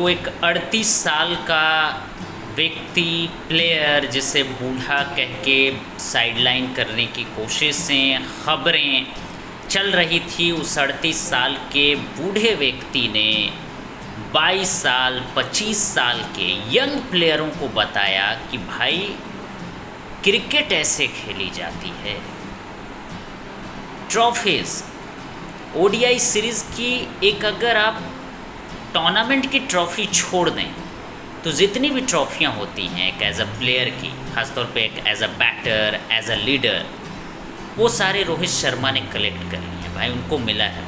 एक 38 साल का व्यक्ति प्लेयर जिसे बूढ़ा कह के साइडलाइन करने की कोशिशें खबरें चल रही थी। उस 38 साल के बूढ़े व्यक्ति ने 22 साल 25 साल के यंग प्लेयरों को बताया कि भाई क्रिकेट ऐसे खेली जाती है। ट्रॉफीज़ ओडीआई सीरीज़ की एक अगर आप टूर्नामेंट की ट्रॉफ़ी छोड़ दें तो जितनी भी ट्रॉफ़ियाँ होती हैं एक एज अ प्लेयर की, ख़ासतौर पे एक as a batter as a leader, वो सारे रोहित शर्मा ने कलेक्ट कर लिए हैं भाई, उनको मिला है।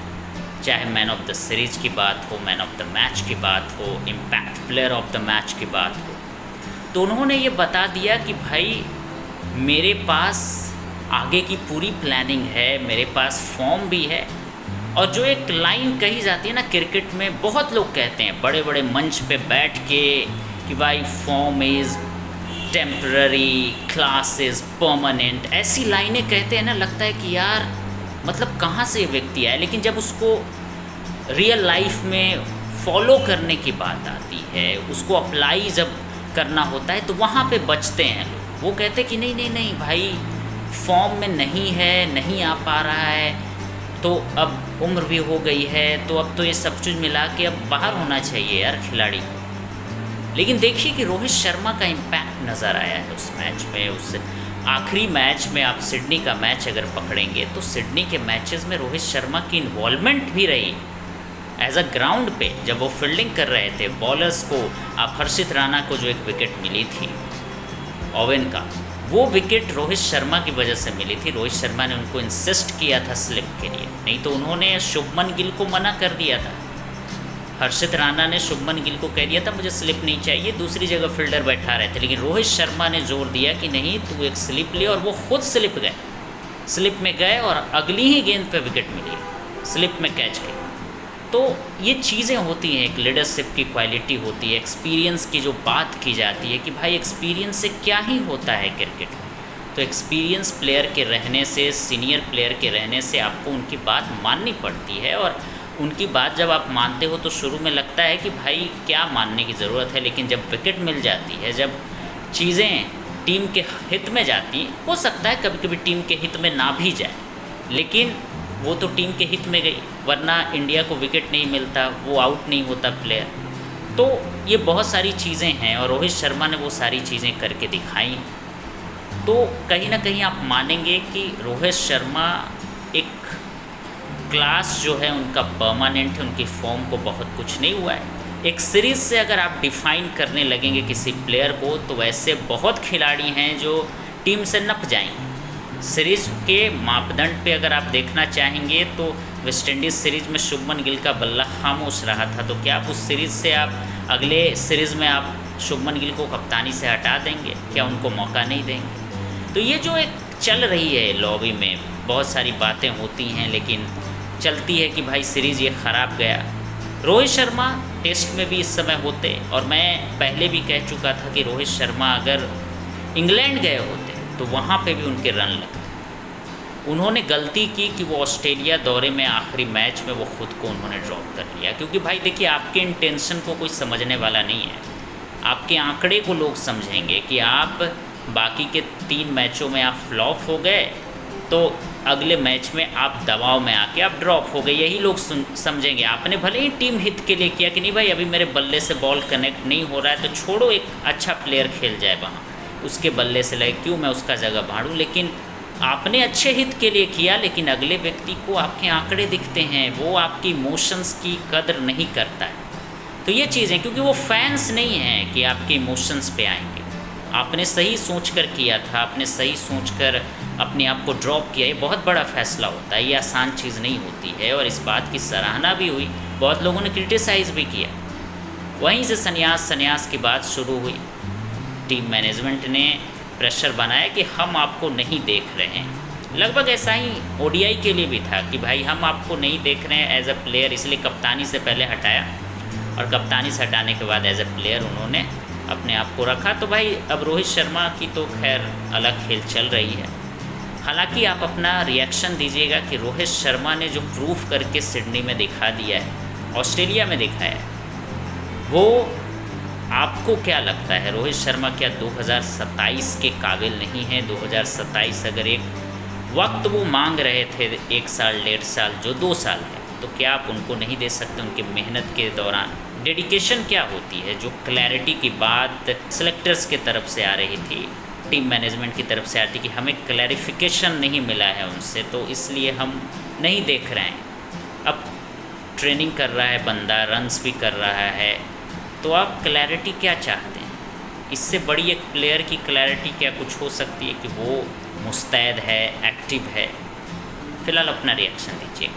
चाहे मैन ऑफ द सीरीज़ की बात हो, मैन ऑफ द मैच की बात हो, impact player of the match की बात हो, तो उन्होंने ये बता दिया कि भाई मेरे पास आगे की पूरी प्लानिंग है, मेरे पास फॉर्म भी है। और जो एक लाइन कही जाती है ना क्रिकेट में, बहुत लोग कहते हैं बड़े बड़े मंच पे बैठ के कि भाई form is temporary, class is permanent, ऐसी लाइनें कहते हैं ना, लगता है कि यार मतलब कहाँ से ये व्यक्ति आया। लेकिन जब उसको रियल लाइफ में फॉलो करने की बात आती है, उसको अप्लाई जब करना होता है तो वहाँ पे बचते हैं लोग। वो कहते हैं कि नहीं नहीं नहीं भाई, फॉर्म में नहीं है, नहीं आ पा रहा है, तो अब उम्र भी हो गई है, तो अब तो ये सब चीज़ मिला के अब बाहर होना चाहिए यार खिलाड़ी। लेकिन देखिए कि रोहित शर्मा का इम्पैक्ट नज़र आया है उस मैच में। उस आखिरी मैच में आप सिडनी का मैच अगर पकड़ेंगे तो सिडनी के मैचेस में रोहित शर्मा की इन्वॉल्वमेंट भी रही एज अ ग्राउंड पे। जब वो फील्डिंग कर रहे थे बॉलर्स को, आप हर्षित राणा को जो एक विकेट मिली थी ओवेन का, वो विकेट रोहित शर्मा की वजह से मिली थी। रोहित शर्मा ने उनको इंसिस्ट किया था स्लिप के लिए, नहीं तो उन्होंने शुभमन गिल को मना कर दिया था। हर्षित राणा ने शुभमन गिल को कह दिया था मुझे स्लिप नहीं चाहिए, दूसरी जगह फील्डर बैठा रहे थे, लेकिन रोहित शर्मा ने जोर दिया कि नहीं तू एक स्लिप ले, और वो खुद स्लिप गए, स्लिप में गए और अगली ही गेंद पे विकेट मिली, स्लिप में कैच गई। तो ये चीज़ें होती हैं, एक लीडरशिप की क्वालिटी होती है, एक्सपीरियंस की जो बात की जाती है कि भाई एक्सपीरियंस से क्या ही होता है क्रिकेट में। तो एक्सपीरियंस प्लेयर के रहने से, सीनियर प्लेयर के रहने से आपको उनकी बात माननी पड़ती है। और उनकी बात जब आप मानते हो तो शुरू में लगता है कि भाई क्या मानने की ज़रूरत है, लेकिन जब विकेट मिल जाती है, जब चीज़ें टीम के हित में जाती हैं, हो सकता है कभी कभी टीम के हित में ना भी जाए, लेकिन वो तो टीम के हित में गई, वरना इंडिया को विकेट नहीं मिलता, वो आउट नहीं होता प्लेयर। तो ये बहुत सारी चीज़ें हैं और रोहित शर्मा ने वो सारी चीज़ें करके दिखाई। तो कहीं ना कहीं आप मानेंगे कि रोहित शर्मा एक क्लास जो है उनका परमानेंट है, उनकी फॉर्म को बहुत कुछ नहीं हुआ है। एक सीरीज़ से अगर आप डिफ़ाइन करने लगेंगे किसी प्लेयर को, तो वैसे बहुत खिलाड़ी हैं जो टीम से नप जाएंगे। सीरीज़ के मापदंड पे अगर आप देखना चाहेंगे तो वेस्ट इंडीज़ सीरीज़ में शुभमन गिल का बल्ला खामोश रहा था, तो क्या आप उस सीरीज़ से आप अगले सीरीज़ में आप शुभमन गिल को कप्तानी से हटा देंगे? क्या उनको मौका नहीं देंगे? तो ये जो एक चल रही है लॉबी में, बहुत सारी बातें होती हैं, लेकिन चलती है कि भाई सीरीज़ ये ख़राब गया। रोहित शर्मा टेस्ट में भी इस समय होते, और मैं पहले भी कह चुका था कि रोहित शर्मा अगर इंग्लैंड गए होते तो वहाँ पे भी उनके रन लगते। उन्होंने गलती की कि वो ऑस्ट्रेलिया दौरे में आखिरी मैच में वो खुद को उन्होंने ड्रॉप कर लिया, क्योंकि भाई देखिए आपके इंटेंशन को कोई समझने वाला नहीं है। आपके आंकड़े को लोग समझेंगे कि आप बाकी के 3 मैचों में आप फ्लॉप हो गए, तो अगले मैच में आप दबाव में आके आप ड्रॉप हो गए, यही लोग समझेंगे। आपने भले ही टीम हित के लिए किया कि नहीं भाई अभी मेरे बल्ले से बॉल कनेक्ट नहीं हो रहा है, तो छोड़ो एक अच्छा प्लेयर खेल जाए वहाँ, उसके बल्ले से लगे, क्यों मैं उसका जगह भाड़ूं। लेकिन आपने अच्छे हित के लिए किया, लेकिन अगले व्यक्ति को आपके आंकड़े दिखते हैं, वो आपकी इमोशंस की कदर नहीं करता है। तो ये चीज़ें, क्योंकि वो फैंस नहीं हैं कि आपके इमोशंस पे आएंगे। आपने सही सोचकर किया था, आपने सही सोचकर अपने आप को ड्रॉप किया, ये बहुत बड़ा फैसला होता है, ये आसान चीज़ नहीं होती है। और इस बात की सराहना भी हुई, बहुत लोगों ने क्रिटिसाइज़ भी किया। वहीं से संन्यास की बात शुरू हुई। टीम मैनेजमेंट ने प्रेशर बनाया कि हम आपको नहीं देख रहे हैं। लगभग ऐसा ही ओडीआई के लिए भी था कि भाई हम आपको नहीं देख रहे हैं एज अ प्लेयर, इसलिए कप्तानी से पहले हटाया, और कप्तानी से हटाने के बाद एज अ प्लेयर उन्होंने अपने आप को रखा। तो भाई अब रोहित शर्मा की तो खैर अलग खेल चल रही है। हालांकि आप अपना रिएक्शन दीजिएगा कि रोहित शर्मा ने जो प्रूफ करके सिडनी में दिखा दिया है, ऑस्ट्रेलिया में दिखाया है, वो आपको क्या लगता है, रोहित शर्मा क्या 2027 के काबिल नहीं है? 2027 अगर एक वक्त वो मांग रहे थे 1 साल 1.5 साल जो 2 साल है, तो क्या आप उनको नहीं दे सकते? उनकी मेहनत के दौरान डेडिकेशन क्या होती है, जो क्लैरिटी की बात सेलेक्टर्स की तरफ से आ रही थी, टीम मैनेजमेंट की तरफ से आती कि हमें क्लैरिफिकेशन नहीं मिला है उनसे, तो इसलिए हम नहीं देख रहे हैं। अब ट्रेनिंग कर रहा है बंदा, रन्स भी कर रहा है, तो आप क्लैरिटी क्या चाहते हैं? इससे बड़ी एक प्लेयर की क्लैरिटी क्या कुछ हो सकती है कि वो मुस्तैद है, एक्टिव है? फ़िलहाल अपना रिएक्शन दीजिए।